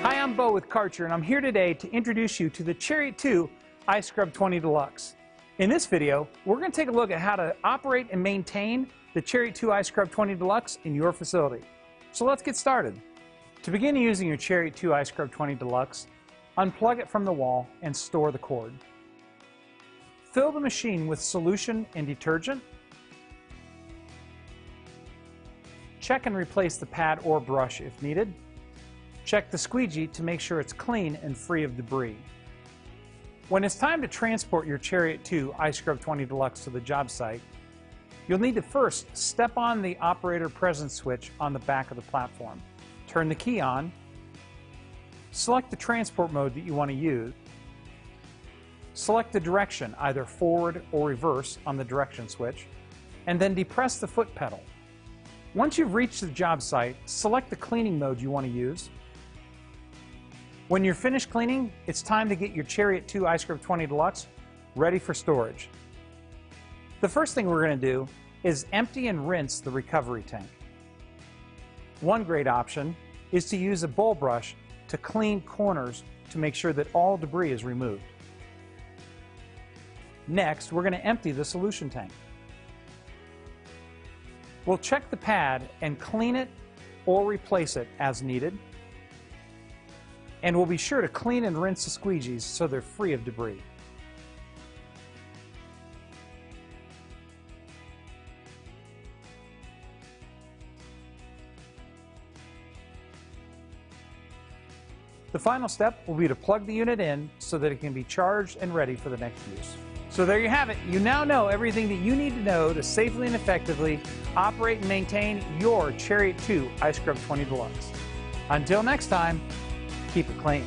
Hi, I'm Bo with Karcher, and I'm here today to introduce you to the Chariot 2 Iscrub 20 Deluxe. In this video, we're going to take a look at how to operate and maintain the Chariot 2 Iscrub 20 Deluxe in your facility. So let's get started. To begin using your Chariot 2 Iscrub 20 Deluxe, unplug it from the wall and store the cord. Fill the machine with solution and detergent. Check and replace the pad or brush if needed. Check the squeegee to make sure it's clean and free of debris. When it's time to transport your Chariot 2 Iscrub 20 Deluxe to the job site, you'll need to first step on the operator presence switch on the back of the platform. Turn the key on, select the transport mode that you want to use, select the direction, either forward or reverse on the direction switch, and then depress the foot pedal. Once you've reached the job site, select the cleaning mode you want to use. When you're finished cleaning, it's time to get your Chariot 2 Iscrub 20 Deluxe ready for storage. The first thing we're going to do is empty and rinse the recovery tank. One great option is to use a bowl brush to clean corners to make sure that all debris is removed. Next, we're going to empty the solution tank. We'll check the pad and clean it or replace it as needed. And we'll be sure to clean and rinse the squeegees so they're free of debris. The final step will be to plug the unit in so that it can be charged and ready for the next use. So there you have it. You now know everything that you need to know to safely and effectively operate and maintain your Chariot 2 Iscrub 20 Deluxe. Until next time, keep it clean.